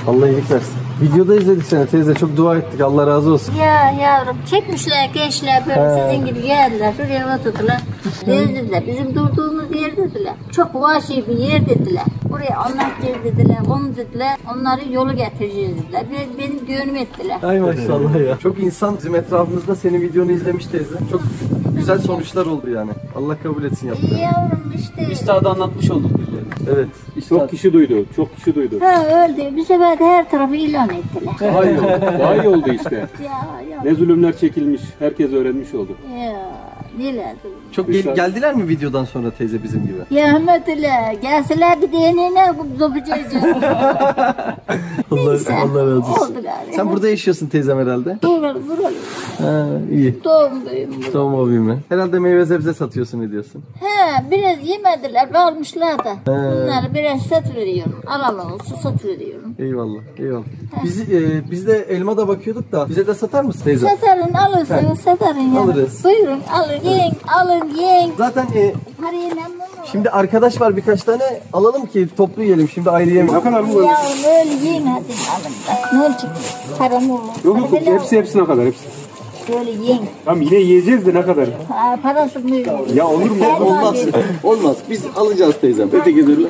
Allah iyilik versin. Videoda izledik seni teyze. Çok dua ettik. Allah razı olsun. Ya yavrum çekmişler gençler böyle sizin gibi geldiler. Şuraya oturdular. Dediler bizim durduğumuz yer dediler. Çok vahşi bir yer dediler. Buraya anlatacağız dediler. Onu dediler. Onları yolu getireceğiz dediler. Benim düğünümü ettiler. Ay maşallah ya. Çok insan bizim etrafımızda senin videonu izlemiş teyze. Çok güzel sonuçlar oldu yani. Allah kabul etsin yaptığını. Yavrum işte. Üstadı anlatmış olduk birileri. Evet. Çok kişi duydu. Çok kişi duydu. Ha öldü. Bir sefer de her tarafı ilan ettiler. Daha iyi oldu. Daha iyi oldu işte. Ya. Ne zulümler çekilmiş. Herkes öğrenmiş oldu. Ya. Neler Çok geldiler mi videodan sonra teyze bizim gibi? Gelmediler. Gelseler bir deneyine yapacağız. Allah razı olsun. Oldu galiba. Sen burada yaşıyorsun teyzem herhalde. Buralı. Ha, iyi. Doğumluyum. Tamam abim ben. Herhalde meyve sebze satıyorsun ne diyorsun? He, biraz yemediler, kalmışlar da. Bunları biraz satıveriyorum. Alan olsa satıveriyorum. Eyvallah. Biz de elma da bakıyorduk da bize de satar mısın teyze? Satarın, alırsanız satarın ya. Alırız. Buyurun, alın, yiyin. Zaten Parayı memnun mu? şimdi arkadaş var birkaç tane alalım ki toplu yiyelim. Şimdi ayrı yemeyelim. Ne kadar bu? Ya öyle yiyin hadi alın. Ne olacak? Param olur. Yok hepsine kadar hepsi. Böyle yiyin. Tamam yine yiyeceğiz de ne kadar? Parası mı? Ya olur mu? Olmaz. Biz alacağız teyzem. Öteki türlü.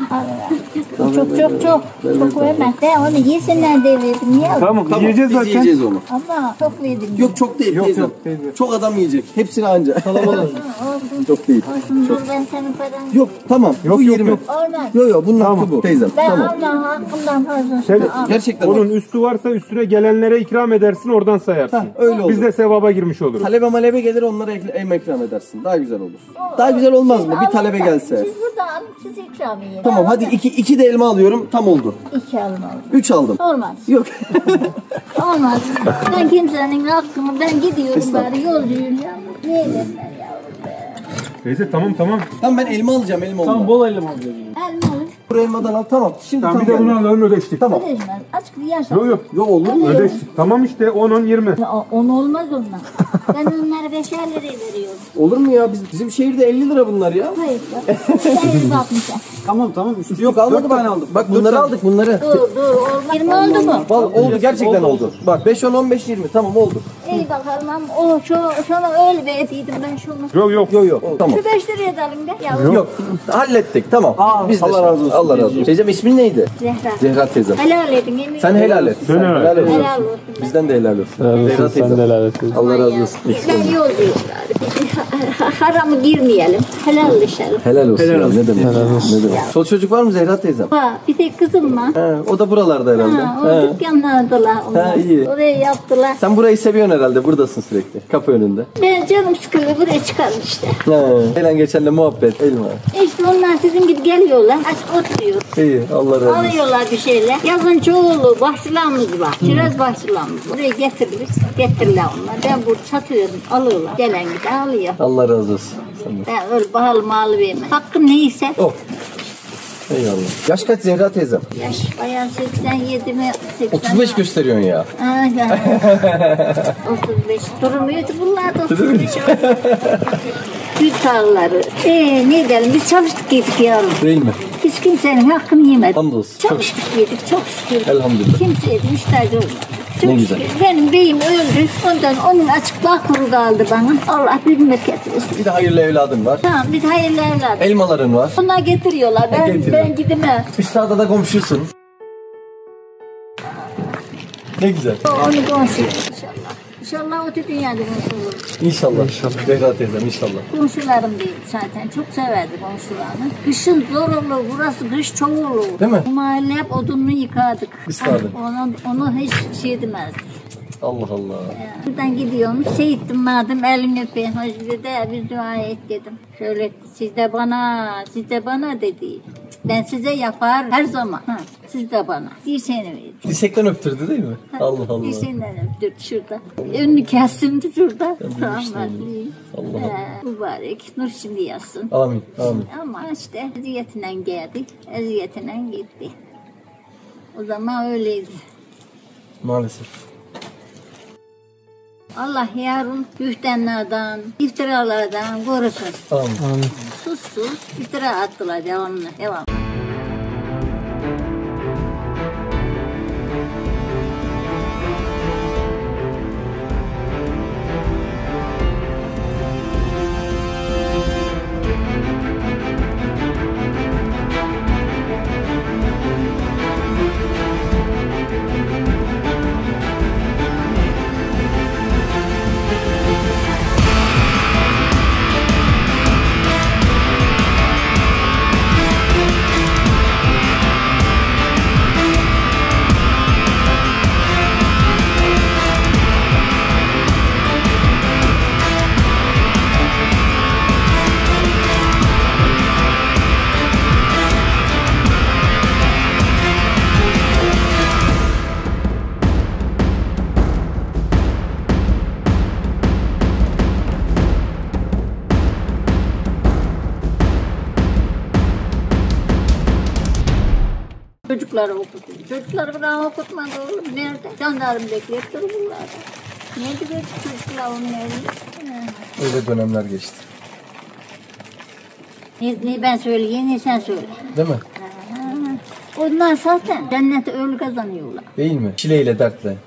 Çok vermez. Ben onu yesinler diye verdim. Niye? Tamam yiyeceğiz Biz zaten. yiyeceğiz onu. Ama çok verdim. Yok çok değil teyzem. Çok adam yiyecek. Hepsini anca. Olsun. Çok değil. Olsun dur ben senin paranı. Yok tamam. Bu 20. Olmaz. Yok bunun hakkı bu teyzem. Ben Tamam. Allah hakkımdan fazlasını al. Gerçekten Onun üstü varsa üstüne gelenlere ikram edersin, oradan sayarsın. öyle olur. Biz de sevaba girmiş oluruz. Talebe malebe gelir onlara ikram edersin. Daha güzel olur. Daha güzel olmaz mı? Bir talebe gelse. Siz burada alın, siz ikram yiyin. Tamam hadi iki de elma alıyorum. Tam oldu. 2 alın oldu. 3 aldım. Olmaz. Yok. Olmaz. Ben kimsenin hakkımı, ben gidiyorum bari yolcuyum ya. Ne ederler yavrum be. Neyse tamam. Tamam ben elma alacağım elma olmaz. Bol elma alacağız. Elma alın. Bu elmadan al tamam. Şimdi Tamam bir tam de bunu geldi. alalım ödeştik. Tamam. Ödeşmez. Açık yersen. Yok. Yok olur mu? Ödeştik. Tamam işte 10 20. Ya, on olmaz ondan. Ben onlara 5'er liraya veriyorum. Olur mu ya? Bizim şehirde 50 lira bunlar ya. Hayır. Ben 160'a. Tamam. Yok almadı bak. Bak bunları aldık bunları. Dur olmaz. 20 oldu mu? Oldu gerçekten oldu. Bak 5 10 15 20 tamam oldu. İyi bakalım ama şuna öyle verdiydim ben şunu. Yok. Yok tamam. Şu 5 liraya da alın be yavrum. Yok hallettik tamam. Biz de Allah razı olsun. Allah razı olsun. Teyzem ismin neydi? Zehra. Zehra teyzem. Helal edin yemin Sen helal et. Sen helal et. olsun. Helal olsun. Bizden de helal olsun. Zehra teyzem. helal et. Allah razı olsun. Ben yolcuyum galiba. Haramı girmeyelim. Helalleşelim. Helal olsun. Ya, ne demek? Ne demek? Çoluk çocuk var mı Zehra teyzem? Ha, bir tek kızım var. O da buralarda herhalde. Ha, o dükkanlardalar onlar. iyi. Oraya yaptılar. Sen burayı seviyorsun herhalde. Buradasın sürekli. Kapı önünde. Ben canım sıkıldı buraya çıkarım işte. Gelen geçenle muhabbet. Elma. İşte onlar sizin gibi geliyorlar. Açık oturuyor. İyi. Allah razı olsun. Alıyorlar bir şeyler. Yazın çoğulu bahçılarımız var. Kiraz bahçılarımız. Buraya getirirler onlar. Ben burada satıyorum. Alıyorlar. Gelen giden alıyor. Allah razı olsun. Ben öyle pahalı malı vermem. Hakkım neyse. Oh. Eyvallah. Yaş kaç Zehra teyzem? Yaş bayağı 87 mi? 80 35 gösteriyorsun ya. Aynen. 35. Durmuyordu bunlar da 35. Gül tarlaları. Ne diyelim biz çalıştık yedik yavrum. Değil mi? Hiç kimsenin hakkını yemedik. Hamdolsun. Çalıştık yedik çok şükür. Elhamdülillah. Kimseye de müstahacı olmadı. Çok Ne güzel. şükür. Benim beyim öldü. Ondan onun açık bakuru kaldı bana. Allah bilmek getirsin. Bir de hayırlı evladın var. Tamam bir de hayırlı evladım. Elmaların var. Onlar getiriyorlar. Ben gidemem. Üstada da komşusun. Ne güzel. Onu konuşuyor inşallah. İnşallah öte dünyada konuşulur. İnşallah. Zehra teyzem inşallah. Komşularım değil zaten. Çok severdi komşularını. Kışın zor olur. Burası kış çok olur. Değil mi? Bu mahalle hep odununu yıkardık. Üstadım. Onu hiç şey demezdik. Allah Allah. Buradan gidiyorum. Şey ettim madem elini öpeyim. Hacı de bir dua et dedim. Şöyle siz de bana dedi. Ben size yapar her zaman. Siz de bana. Dirseğini verin. Dirsekten öptürdü değil mi? Allah Allah. Dirseğinden öptürdü şurada. Önünü kestimdi şurada. Allah Allah. Mübarek. Nur şimdi yazsın. Amin. Ama işte eziyetinden geldi. Eziyetinden gitti. O zaman öyleydi. Maalesef. Allah yarın bühtenlerden, iftiralardan korusun. Amin. Sus iftira attılar devamlı. Çocukları okutuyor. Çocukları bana okutmadı oğlum. Nerede? Jandarma bekliyor bunlarda. Nerede gördük çocuklar onun evini? Öyle dönemler geçti. Ne ben söyleyeyim ne sen söyle. Değil mi? Onlar zaten cennete öyle kazanıyorlar. Değil mi? Çileyle, dertle.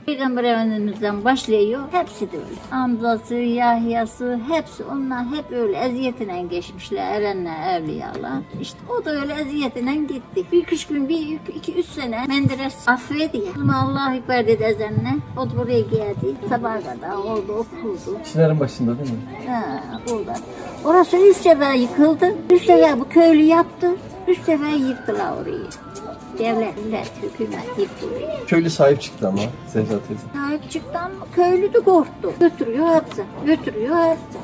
Peygamber Efendimiz'den başlıyor. Hepsi de öyle. Hamzası, Yahya'sı hepsi onlar hep öyle eziyetiyle geçmişler. Erenler, evliyalar. İşte o da öyle eziyetiyle gitti. Bir kış gün, bir iki üç sene Menderes affedi. Ama Allah Ekber dedi ezanına. O da buraya geldi. Sabaha kadar orada okurdu. Çınarın başında değil mi? Burada. Orası 3 sefer yıkıldı. 3 sefer bu köylü yaptı. 3 sefer yıktılar orayı. Devlet, hükümet yıktı orayı. Köylü sahip çıktı ama Zehra teyze. Sahip çıktı ama köylü de korktu. Götürüyor hepsi. Götürüyor hepsi.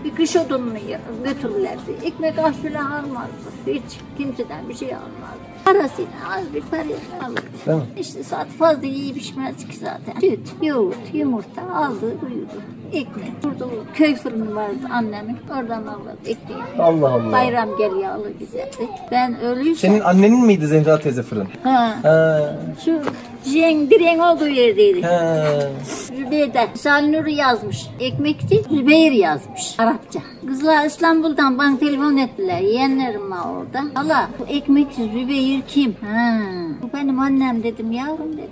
Bir kış odununu götürürlerdi. Ekmek aşıyla almazdı. Hiç kimseden bir şey almazdı. Parasıyla az bir parayla alırdı. Değil mi? İşte saat fazla iyi pişmez ki zaten. Süt, yoğurt, yumurta aldı, uyudu. Ekmek. Burada köy fırını vardı annemin. Oradan alırdı ekmeği. Allah Allah. Bayram geliyor alır güzeldi. Ben ölüysem... Senin annenin miydi Zehra teyze fırın? Ha. Ha. Şu direğin olduğu yerdeydi. Ha. Zübeyir'de Salnur'u yazmış. Ekmekçi Zübeyir yazmış. Arapça. Kızlar İstanbul'dan bana telefon ettiler. Yeğenlerim var orada. Hala bu ekmekçi Zübeyir kim? Bu benim annem dedim yavrum dedim.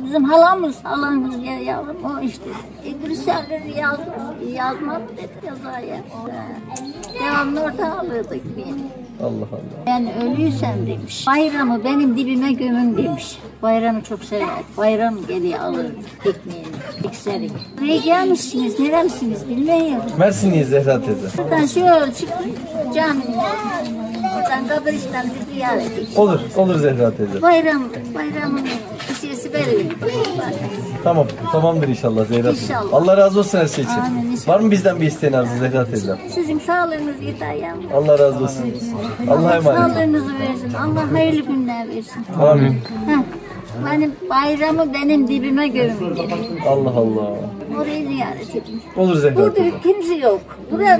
Bizim halamız ya yavrum o işte. Brüselleri yazmam dedi yazaya. Devamlı orada alırdı ekmeği. Allah Allah. Ben ölüysem demiş. Bayramı benim dibime gömün demiş. Bayramı çok sever. Bayram geliyor alır ekmeğini, ikseri. Buraya gelmişsiniz, nerelisiniz bilmiyorum. Mersinliyiz Zehra teyze. Buradan şöyle çıkın, caminin oradan kabristanı bir ziyaret edin. Olur Zehra teyze. Bayramın kişisi belli. Tamam, tamamdır inşallah Zehra teyze. İnşallah. Allah razı olsun her şey için. Amin, inşallah. Var mı bizden bir isteğin arzu Zehra teyze? Sizin sağlığınız yeter yavrum. Allah razı olsun. Allah'a emanet. Sağlığınızı versin. Allah hayırlı günler versin. Amin. Benim bayramı benim dibime gömün dedi. Allah Allah. Orayı ziyaret edin. Olur Zehra Burada teyze. kimse yok.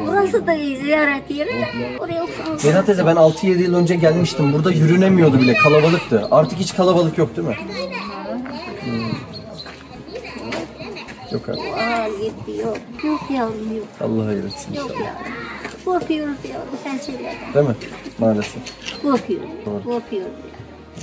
Burası da iyi ziyaret yeri de. Oraya oturun. Zehra teyze ben 6-7 yıl önce gelmiştim. Burada yürünemiyordu bile. Kalabalıktı. Artık hiç kalabalık yok değil mi? Yok abi. Gitti yok. Yok yavrum yok. Allah hayır etsin Yok inşallah. yavrum. Korkuyoruz yavrum her şeylerden. Değil mi? Maalesef. Korkuyoruz. Korkuyoruz.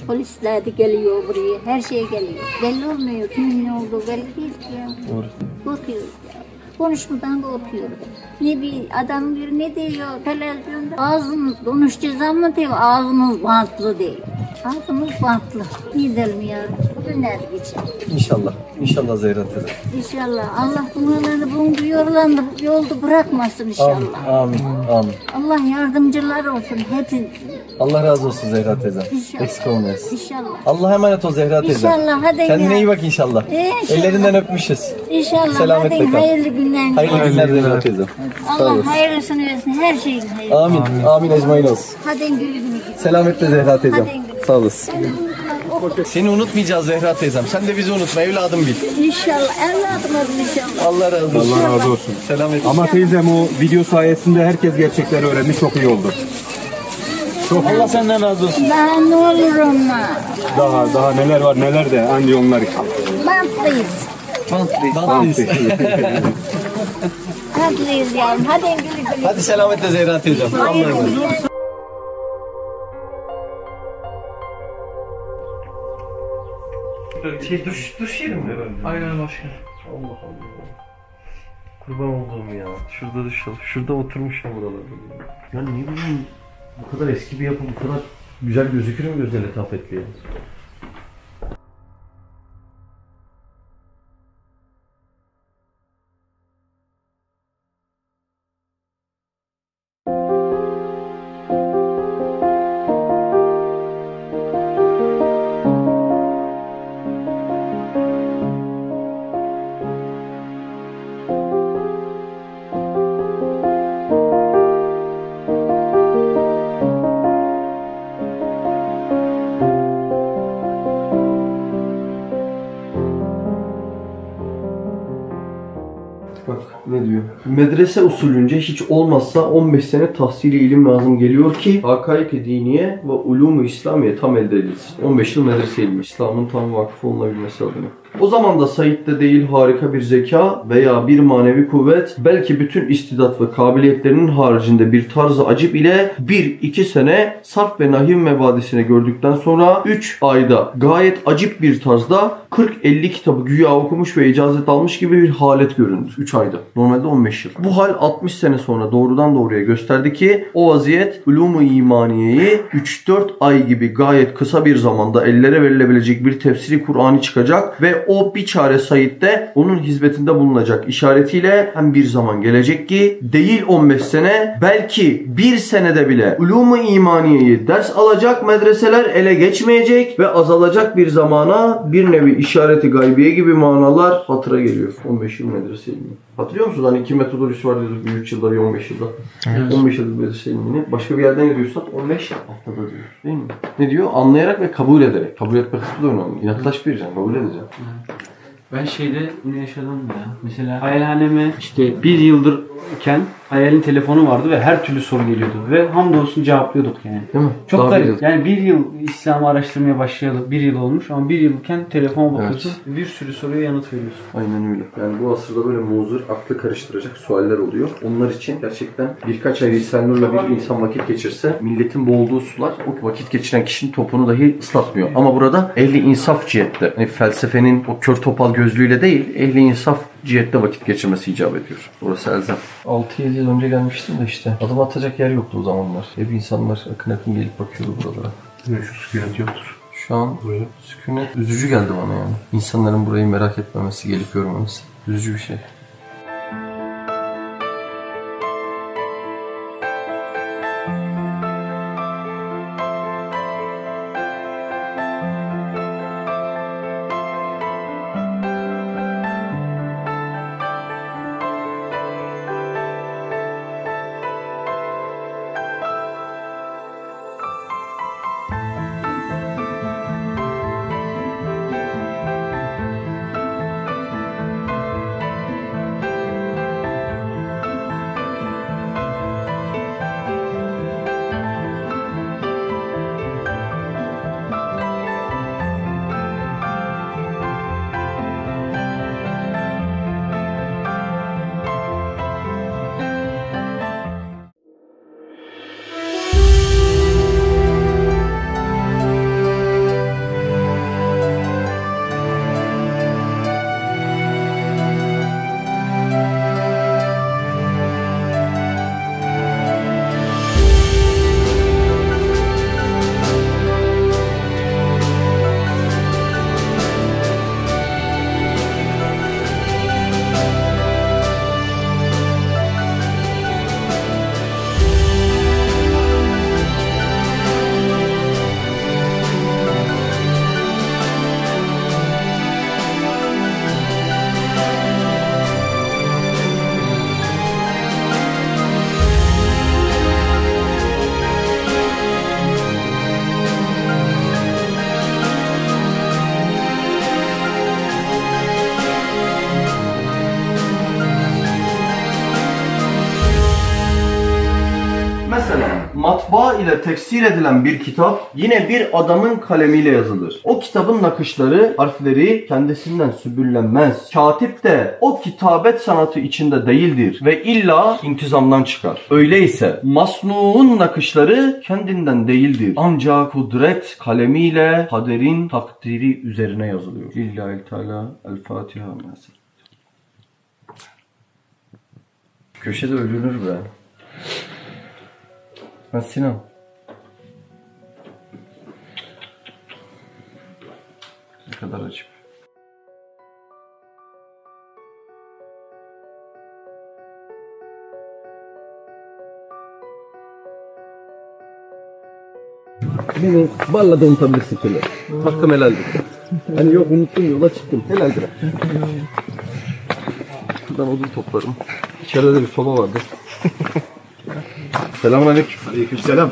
Polisler de geliyor buraya. Her şey geliyor. Belli olmuyor. Kimin ne olduğu belli değil ki ya. Doğru. Korkuyoruz ya. Konuşmadan korkuyoruz. Ne bir adam bir ne diyor televizyonda? Ağzımız konuşacağız ama diyor ağzımız bantlı değil. Ağzımız bantlı. Gidelim yavrum. Günler geçer. İnşallah. İnşallah Zehra teyze. İnşallah. Allah bunları bunu yolda bırakmasın inşallah. Amin. Amin. Allah yardımcılar olsun hepin. Allah razı olsun Zehra teyze. İnşallah. Eksik olmayasın. İnşallah. Allah'a emanet ol Zehra teyze. İnşallah, hadi Kendine gel. iyi bak inşallah. İnşallah. Ellerinden öpmüşüz. İnşallah. Selametle Hadi kal. hayırlı günler. Hayırlı günler Zehra teyze. Sağ olasın. Allah hayırlısını versin. Her şeyin hayırlı. Amin. Amin ecmaîn olsun. Hadi güle güle. Selametle Zehra teyzem. Hadi. Sağ olasın. Hadi unutma. Seni unutmayacağız Zehra teyzem. Sen de bizi unutma evladım bil. İnşallah. Evladım olsun inşallah. Allah razı olsun. Allah razı olsun. Selametle. Ama teyzem o video sayesinde herkes gerçekleri öğrendi. Çok iyi oldu. Allah senden razı olsun. Ben ne olurum ben? Daha neler var neler de anca onlar için. Bantlıyız. Bantlıyız. Bantlıyız yavrum. Hadi güle güle. Hadi selametle Zehra teyzem. Hayırlı günler. Duş yeri mi? Aynen başkanım. Allah Allah. Kurban olduğum ya. Şurada duş al. Şurada oturmuşum buralarda. Ya ne bileyim bu kadar eski bir yapı bu kadar güzel gözükür mü gözle letafetli ya? ne diyor? Medrese usulünce hiç olmazsa 15 sene tahsili ilim lazım geliyor ki hakaik-i diniye ve ulûm-u İslamiye tam elde edilsin. 15 yıl medrese ilmi, İslam'ın tam vakıf olunabilmesi adına. O zaman da Said'de değil harika bir zeka veya bir manevi kuvvet, belki bütün istidat ve kabiliyetlerinin haricinde bir tarzı acip ile 1-2 sene sarf ve nahiv mebadisine gördükten sonra 3 ayda gayet acip bir tarzda 40-50 kitabı güya okumuş ve icazet almış gibi bir halet göründü. 3 ayda. Normalde 15 yıl. Bu hal 60 sene sonra doğrudan doğruya gösterdi ki o vaziyet ulûm-u imaniyeyi 3-4 ay gibi gayet kısa bir zamanda ellere verilebilecek bir tefsiri Kur'an'ı çıkacak ve o bir çare Said'de onun hizmetinde bulunacak işaretiyle hem bir zaman gelecek ki değil 15 sene belki bir senede bile ulûm-u imaniyeyi ders alacak medreseler ele geçmeyecek ve azalacak bir zamana bir nevi işareti gaybiye gibi manalar hatıra geliyor. 15 yıl medrese ilmi. Hatırlıyor musunuz? Hani 2 metodolojisi var diyorduk. Bir 3 yılda bir 15 yılda. Evet. 15 yılda medrese ilmini. Başka bir yerden geliyorsak 15 haftada diyor. Değil mi? Ne diyor? Anlayarak ve kabul ederek. Kabul etme kısmı da önemli. İnatlaş vereceksin. Kabul edeceksin. Ben şeyde ne yaşadım ya. Mesela hayalhaneme işte bir yıldırken hayalin telefonu vardı ve her türlü soru geliyordu. Ve hamdolsun cevaplıyorduk yani. Değil mi? Çok garip. Yani bir yıl İslam'ı araştırmaya başlayalı. Bir yıl olmuş ama bir yılken telefona bakıyorsun. Evet. Bir sürü soruya yanıt veriyorsun. Aynen öyle. Yani bu asırda böyle muzur, aklı karıştıracak sualler oluyor. Onlar için gerçekten birkaç ay Risale-i Nur'la bir insan vakit geçirse milletin boğulduğu sular o vakit geçiren kişinin topunu dahi ıslatmıyor. Ama burada ehli insaf cihette, yani felsefenin o kör topal gözlüğüyle değil, ehli insaf cihette vakit geçirmesi icap ediyor. Orası elzem. 6-7 yıl önce gelmiştim de işte. Adım atacak yer yoktu o zamanlar. Hep insanlar akın akın gelip bakıyordu buralara. Şu sükunet yoktur. Şu an sükunet üzücü geldi bana yani. İnsanların burayı merak etmemesi, gelip görmemesi. Üzücü bir şey. Mesela matbaa ile teksir edilen bir kitap yine bir adamın kalemiyle yazılır. O kitabın nakışları, harfleri kendisinden sübüllenmez. Katip de o kitabet sanatı içinde değildir ve illa intizamdan çıkar. Öyleyse masnuun nakışları kendinden değildir. Ancak kudret kalemiyle kaderin takdiri üzerine yazılıyor. Lillahi Teala El-Fatiha. Köşede ölünür be. Ha Sinan. Ne kadar acip. Beni vallahi da unutabilirsin şöyle. Hakkım helaldir. Hani yok unuttum yola çıktım. Helaldir. Şuradan odun toplarım. İçeride de bir soba vardı. Selamünaleyküm. Aleykümselam.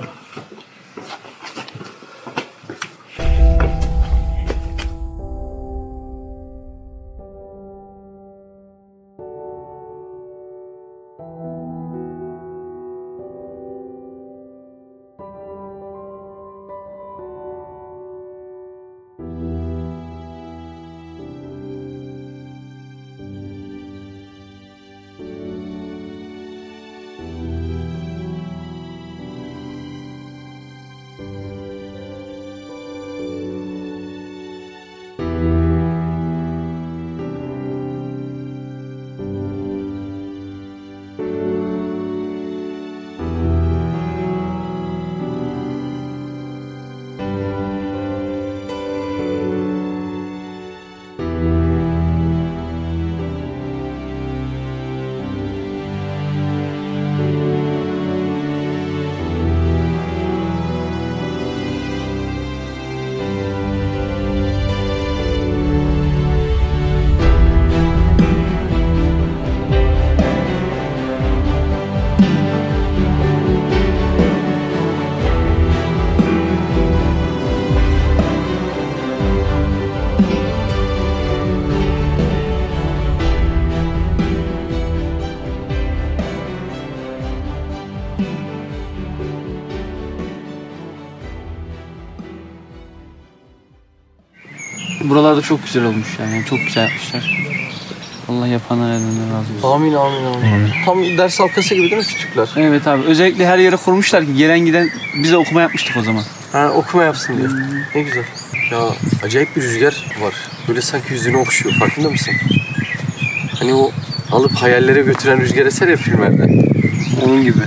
Buralarda çok güzel olmuş yani. Çok güzel yapmışlar. Allah yapanlar elinden razı olsun. Amin amin amin. Tam ders halkası gibi değil mi kütükler? Evet abi. Özellikle her yere kurmuşlar ki gelen giden bize okuma yapmıştık o zaman. Ha, okuma yapsın diye. Ne güzel. Ya acayip bir rüzgar var. Böyle sanki yüzünü okşuyor. Farkında mısın? Hani o alıp hayallere götüren rüzgar eser ya filmlerde. Onun gibi.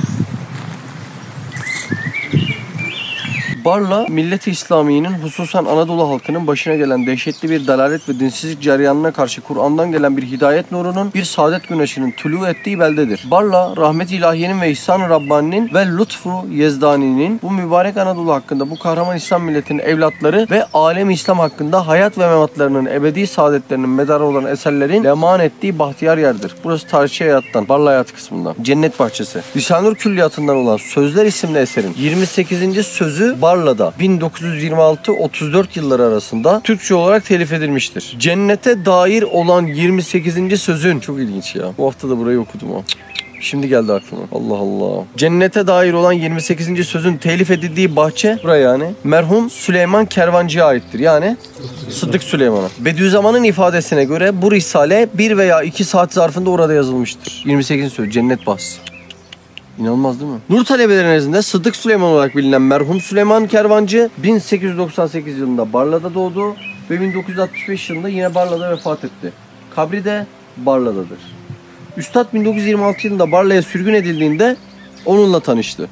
Barla, Millet-i İslamiye'nin hususen Anadolu halkının başına gelen dehşetli bir dalalet ve dinsizlik cereyanına karşı Kur'an'dan gelen bir hidayet nurunun, bir saadet güneşinin tülû ettiği beldedir. Barla, rahmet-i ilahiyenin ve ihsan-ı Rabbani'nin ve lütfu Yezdani'nin bu mübarek Anadolu hakkında, bu kahraman İslam milletinin evlatları ve alem-i İslam hakkında hayat ve mematlarının ebedi saadetlerinin medarı olan eserlerin leman ettiği bahtiyar yerdir. Burası tarihçi hayattan, Barla hayatı kısmından. Cennet Bahçesi. Lisan-ı Külliyatından olan Sözler isimli eserin 28. sözü Barla'da 1926-34 yılları arasında Türkçe olarak telif edilmiştir. Cennete dair olan 28. sözün, çok ilginç ya. Bu hafta da burayı okudum ha. Şimdi geldi aklıma. Allah Allah. Cennete dair olan 28. sözün telif edildiği bahçe, buraya yani, merhum Süleyman Kervancı'ya aittir. Yani Sıddık Süleyman'a. Bediüzzaman'ın ifadesine göre bu risale 1 veya 2 saat zarfında orada yazılmıştır. 28. söz Cennet Bahçesi. İnanılmaz değil mi? Nur talebeleri nezdinde Sıddık Süleyman olarak bilinen merhum Süleyman Kervancı 1898 yılında Barla'da doğdu ve 1965 yılında yine Barla'da vefat etti. Kabri de Barla'dadır. Üstad 1926 yılında Barla'ya sürgün edildiğinde onunla tanıştı.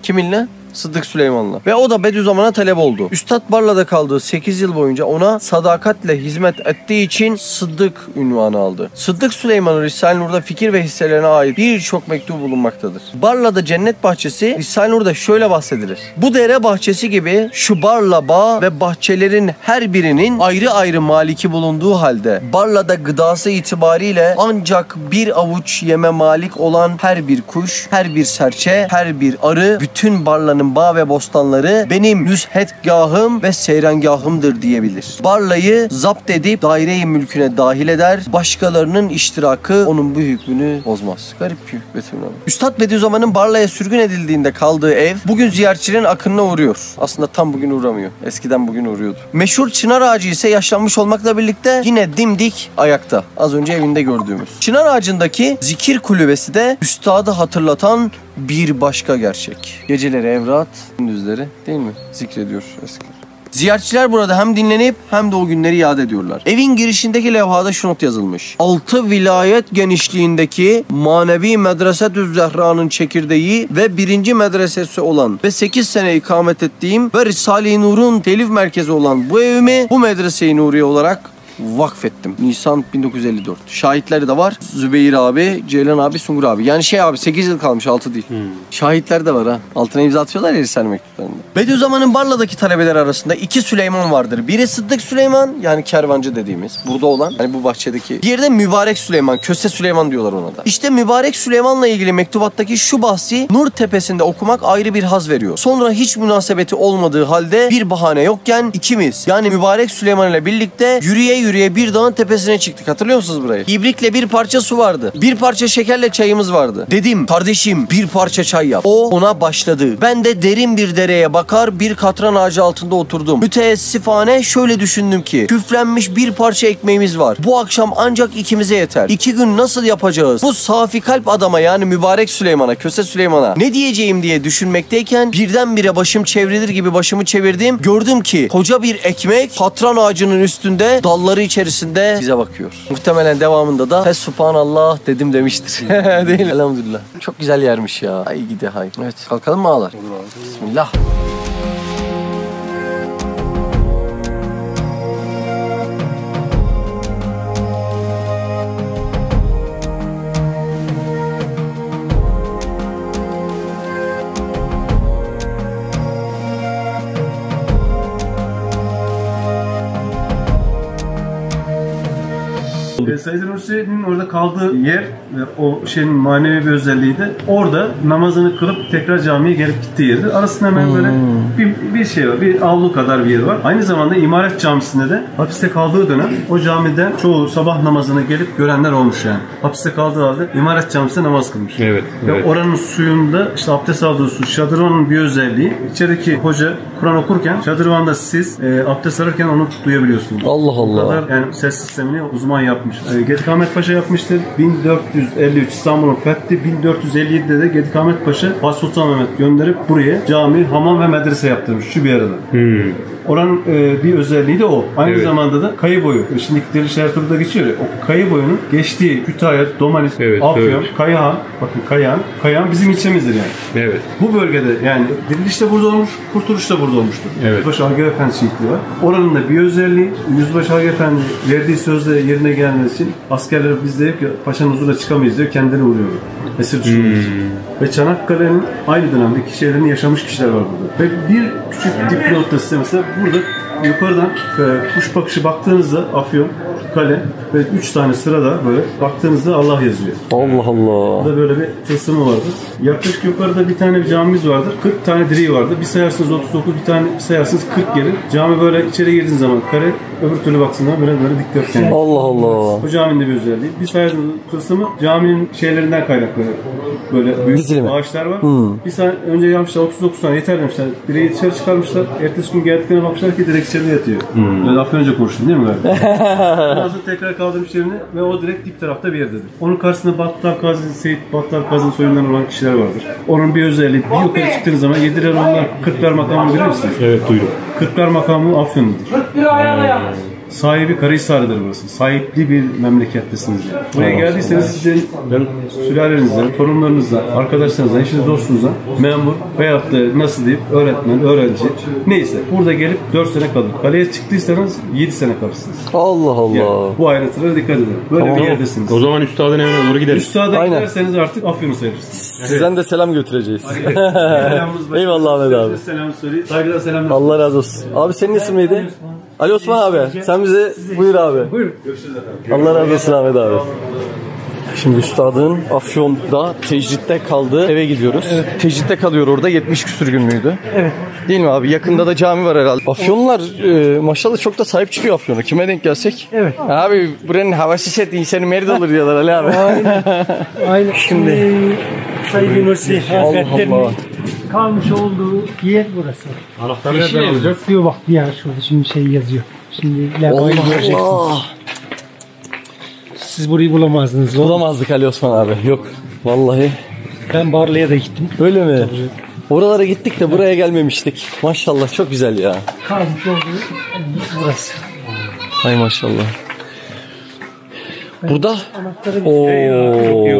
Kiminle? Sıddık Süleyman'la. Ve o da Bediüzzaman'a talep oldu. Üstad Barla'da kaldığı 8 yıl boyunca ona sadakatle hizmet ettiği için Sıddık ünvanı aldı. Sıddık Süleyman'ın Risale-i Nur'da fikir ve hisselerine ait birçok mektubu bulunmaktadır. Barla'da Cennet Bahçesi Risale-i Nur'da şöyle bahsedilir. Bu dere bahçesi gibi şu Barla bağ ve bahçelerin her birinin ayrı ayrı maliki bulunduğu halde Barla'da gıdası itibariyle ancak bir avuç yeme malik olan her bir kuş, her bir serçe, her bir arı, bütün Barla'nın bağ ve bostanları benim nüshetgahım ve seyrengahımdır diyebilir. Barla'yı zapt edip daire-i mülküne dahil eder, başkalarının iştirakı onun bu hükmünü bozmaz. Garip ki Betim'in abi. Üstad Bediüzzaman'ın Barla'ya sürgün edildiğinde kaldığı ev bugün ziyaretçilerin akınına uğruyor. Aslında tam bugün uğramıyor. Eskiden bugün uğruyordu. Meşhur çınar ağacı ise yaşlanmış olmakla birlikte yine dimdik ayakta. Az önce evinde gördüğümüz. Çınar ağacındaki zikir kulübesi de üstadı hatırlatan bir başka gerçek. Geceleri evrat, gündüzleri değil mi? Zikrediyor eskiler. Ziyaretçiler burada hem dinlenip hem de o günleri yad ediyorlar. Evin girişindeki levhada şu not yazılmış. 6 vilayet genişliğindeki Manevi Medresetüz Zehra'nın çekirdeği ve 1. medresesi olan ve 8 sene ikamet ettiğim ve Risale-i Nur'un telif merkezi olan bu evimi bu medrese-i Nuriye olarak vakfettim. Nisan 1954. Şahitleri de var. Zübeyir abi, Ceylan abi, Sungur abi. Yani abi 8 yıl kalmış, 6 değil. Şahitler de var ha. Altına imza atıyorlar ya Risale mektuplarında. Bediüzzaman'ın Barla'daki talebeler arasında 2 Süleyman vardır. Biri Sıddık Süleyman, yani kervancı dediğimiz. Burada olan, hani bu bahçedeki. Diğeri de Mübarek Süleyman, Köse Süleyman diyorlar ona da. İşte Mübarek Süleyman'la ilgili mektubattaki şu bahsi Nur Tepesi'nde okumak ayrı bir haz veriyor. Sonra hiç münasebeti olmadığı halde bir bahane yokken ikimiz, yani Mübarek Süleyman ile birlikte yürüye bir dağın tepesine çıktık. Hatırlıyor musunuz burayı? İbrikle bir parça su vardı. Bir parça şekerle çayımız vardı. Dedim kardeşim bir parça çay yap. O ona başladı. Ben de derin bir dereye bakar bir katran ağacı altında oturdum. Müteessifane şöyle düşündüm ki küflenmiş bir parça ekmeğimiz var. Bu akşam ancak ikimize yeter. 2 gün nasıl yapacağız? Bu safi kalp adama, yani Mübarek Süleyman'a, Köse Süleyman'a ne diyeceğim diye düşünmekteyken birdenbire başım çevrilir gibi başımı çevirdim. Gördüm ki koca bir ekmek katran ağacının üstünde dalları içerisinde bize bakıyor. Muhtemelen devamında da Fesubhanallah dedim demiştir. Değil mi? Elhamdülillah. Çok güzel yermiş ya. Hay gidi hay. Evet. Kalkalım mı ağalar? Bismillah. Said Nursi'nin orada kaldığı yer ve o şeyin manevi bir özelliği de orada namazını kılıp tekrar camiye gelip gittiği yerdir. Arasında hemen böyle bir şey var. Bir avlu kadar bir yer var. Aynı zamanda İmaret Camisi'nde de hapiste kaldığı dönem o camiden çoğu sabah namazını gelip görenler olmuş yani. Hapiste kaldığı halde İmaret Camisi'nde namaz kılmış. Evet. Ve oranın suyunda işte abdest aldığı su, şadırvanın bir özelliği. İçerideki hoca Kur'an okurken şadırvanda siz abdest alırken onu duyabiliyorsunuz. Allah Allah. Bu kadar yani ses sistemini uzman yapmış. Gedikamet Paşa yapmıştır. 1453 İstanbul'un fethi. 1457'de de Gedikamet Paşa Fatih Sultan Mehmet gönderip buraya cami, hamam ve medrese yaptırmış şu bir arada. Oranın bir özelliği de o. Aynı zamanda da kayı boyu. Şimdiki Diriliş Ertuğrul'da geçiyor ya. O kayı boyunun geçtiği Kütahya, Domanis, Afyon, Kayahan. Bakın Kayahan bizim ilçemizdir yani. Evet. Bu bölgede yani Diriliş de burada olmuş, Kurtuluş da burada olmuştur. Evet. Yüzbaşı Agah Efendi şehitliği var. Oranın da bir özelliği Yüzbaşı Agah Efendi verdiği sözle yerine gelmesi için askerler biz de ki paşanın huzuruna çıkamayız diyor. Kendileri vuruyorlar. Esir düşürüyoruz. Ve Çanakkale'nin aynı dönemdeki şeylerini yaşamış kişiler var burada. Ve bir küçük dipnot da mesela burada yukarıdan kuş bakışı baktığınızda Afyon, kale ve 3 tane sırada böyle baktığınızda Allah yazıyor. Allah Allah. Burada böyle bir tılsımı vardır. Yaklaşık yukarıda bir tane bir camimiz vardır. 40 tane direği vardır. Bir sayarsınız 39, bir tane sayarsınız 40 gelir. Cami böyle içeri girdiğiniz zaman kare, öbür türlü baksınlar böyle dikdörtgen. Allah Allah. Bu caminin de bir özelliği. Bir sayarsınız tılsımı caminin şeylerinden kaynaklanıyor. Böyle büyük Dizilimi. ağaçlar var. Bir saniye önce yapmışlar 39 tane yeter demişler. Direği dışarı çıkarmışlar. Ertesi gün geldiklerine bakmışlar ki direkt içeride yatıyor. Ben hafta önce konuştum değil mi galiba? Ondan sonra tekrar kaldırmış yerine ve o direkt dip tarafta bir yerdedir. Onun karşısında Battal Gazi, Seyit Battal Gazi'nin soyundan olan kişiler vardır. Onun bir özelliği bir yukarı çıktığınız zaman Yedireroğullar Kırklar makamını bilir misiniz? Evet, duydum. Kırklar makamı Afyon'dur. Sahibi Karahisar'dır burası. Sahipli bir memlekettesiniz yani. Buraya geldiyseniz sizin sülalenizden, torunlarınızdan, arkadaşlarınızdan, eşiniz, dostunuzdan memur veyahut da nasıl diyeyim öğretmen, öğrenci neyse burada gelip 4 sene kalır. Kaleye çıktıysanız 7 sene kalırsınız. Allah Allah. Yani bu ayrıntılara dikkat edin. Böyle bir yerdesiniz. O zaman üstadın evine doğru gideriz. Üstada Aynen. giderseniz artık Afyon'u sayılırsınız. Sizden de selam götüreceğiz. Selamımız Eyvallah Ahmet abi. Selam söyleyeyim. Saygılar selamlar. Allah razı olsun. Abi senin isim neydi? Ali Osman abi. Sen bize buyur abi. Buyurun. Görüşürüz efendim. Allah razı olsun Ahmet abi. Şimdi üstadın Afyon'da tecritte kaldığı eve gidiyoruz. Evet. Tecritte kalıyor orada 70 küsür gün müydü? Evet. Değil mi abi? Yakında da cami var herhalde. Afyonlular maşallah çok da sahip çıkıyor Afyon'a. Kime denk gelsek? Evet. Abi buranın havası set insanı merde olur diyorlar Ali abi. Aynen. Şimdi Said Nursi Hazretleri'nin kalmış olduğu yer burası. Anahtarı nereden alacağız? Diyor bak bir yer şurada şimdi şey yazıyor. Şimdi levhayı göreceksiniz. Siz burayı bulamazdınız. Bulamazdık Ali Osman abi. Yok. Vallahi. Ben Barlı'ya da gittim. Öyle mi? Oralara gittik de buraya gelmemiştik. Maşallah çok güzel ya. Kalmış olduğu burası. Ay maşallah. Burada Anahtarı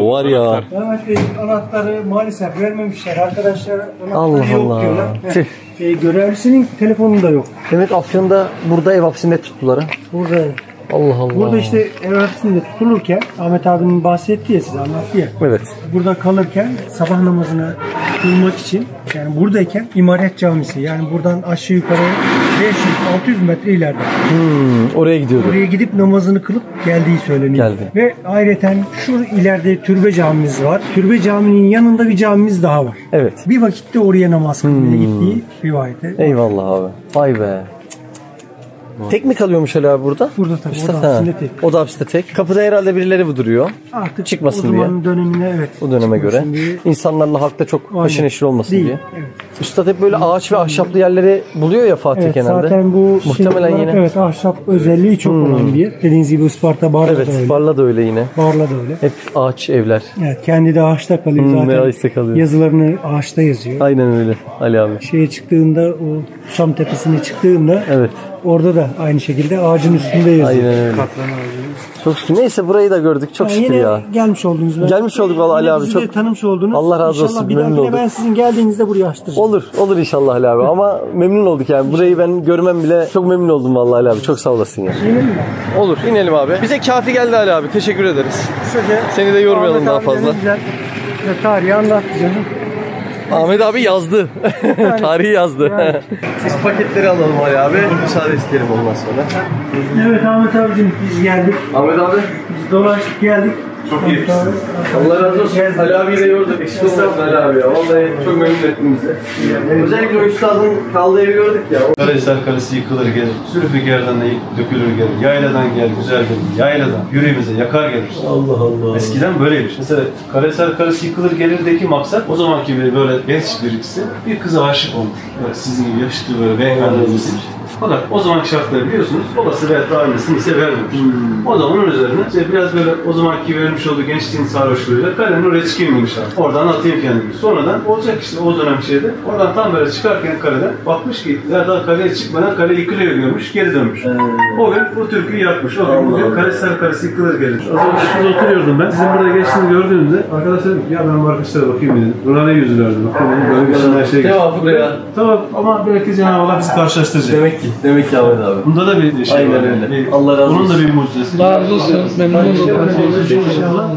var ya. Evet, anahtarı maalesef vermemişler. Arkadaşlar anahtarı Allah yok Allah. diyorlar. Görevlisinin telefonu da yok. Demek Afyon'da burada ev hapsinde tuttular ha. Burada. Allah Allah. Burada işte ev hapsinde tutulurken Ahmet abinin bahsetti ya size anlattı ya. Evet. Burada kalırken sabah namazını kılmak için yani buradayken İmaret Camisi yani buradan aşağı yukarı 500-600 metre ileride. Oraya gidiyordu. Oraya gidip namazını kılıp geldiği söyleniyor. Geldi. Ve ayrıca şu ileride türbe camimiz var. Türbe caminin yanında bir camimiz daha var. Evet. Bir vakitte oraya namaz kılmaya gittiği rivayete. Eyvallah abi. Vay be. Tek mi kalıyormuş Ali abi burada? Burada tabii. İşte, o da hapsinde tek. O da hapiste tek. Kapıda herhalde birileri bu duruyor. Artık çıkmasın o zamanın dönemine evet. O döneme göre. Diye. İnsanlarla halkta çok haşır neşir olmasın Değil. diye. Evet. Üstad hep böyle ağaç ve ahşaplı yerleri buluyor ya Fatih Evet, genelde. zaten bu muhtemelen şey, yine. Evet ahşap özelliği çok olan bir yer. Dediğiniz gibi Isparta Barla Evet, da öyle. Barla da öyle yine. Barla da öyle. Hep ağaç evler. Evet, kendi de ağaçta kalıyor zaten. Ağaçta kalıyor. Yazılarını ağaçta yazıyor. Aynen öyle Ali abi. Şeye çıktığında o Şam tepesine çıktığında Evet. orada da aynı şekilde ağacın üstünde yazıyor. Aynen öyle. Çok şükür. Neyse burayı da gördük. Çok şükür yine ya. gelmiş oldunuz. Gelmiş olduk vallahi Ali abi. Bizi Çok de tanımış oldunuz. Allah razı olsun. İnşallah bir Memnun dahakine olduk. ben sizin geldiğinizde burayı açtıracağım. Olur inşallah Ali abi. Ama memnun olduk yani. Burayı ben görmem bile çok memnun oldum vallahi Ali abi. Çok sağ olasın ya. İnelim mi? Olur inelim abi. Bize kafi geldi Ali abi. Teşekkür ederiz. Seni de yormayalım Ahmet daha abi fazla. Güzel tarihi anlattı canım. Ahmet abi yazdı. Tarihi yazdı. Yani. Biz paketleri alalım Ali abi. Müsaade isteyelim ondan sonra. Evet Ahmet abicim biz geldik. Ahmet abi. Biz dolaştık geldik. Çok iyi yapmışsınız. Allah razı olsun. Ali abiyi de yorduk. Eksik olmasın Ali abi ya. Vallahi çok memnun ettiniz bizi. Özellikle o üstadın kaldığı evi gördük ya. Karahisar Kalesi yıkılır gelir. Zülfikar'dan da dökülür gelir. Yayladan gel güzel gelir. Yayladan yüreğimize yakar gelir. Allah Allah. Eskiden böyleymiş. Mesela Karahisar Kalesi yıkılır gelirdeki maksat o zamanki böyle genç birisi bir kıza aşık olmuş. Böyle sizin gibi yaşlı böyle beyefendi olmuş. Fakat o zamanki şartları biliyorsunuz, babası veyahut da ailesini ise vermemiş. O da onun üzerine işte biraz böyle o zamanki vermiş olduğu gençliğin sarhoşluğuyla kalenin oraya çıkayım demişler. Oradan atayım kendimi. Sonradan olacak işte o dönem şeyde. Oradan tam böyle çıkarken kaleden bakmış ki ya daha kaleye çıkmadan kale yıkılıyor görmüş, geri dönmüş. O gün bu türküyü yapmış. O gün bugün Karahisar Kalesi yıkılır gelir. Az önce şurada oturuyordum ben. Sizin burada geçtiğini gördüğümde arkadaşlar dedim ki ya ben bu arkadaşlara bakayım dedim. Buna ne yüzülerdi? Bakın böyle her şey geçti. Cevabı buraya. Tamam ama belki Cenab-ı Allah bizi karşılaştıracak. Demek ki Ahmet abi. Bunda da bir şey Aynen var. öyle. Allah razı olsun. Onun da bir mucizesi. Razı olsun. Memnun oldum. İnşallah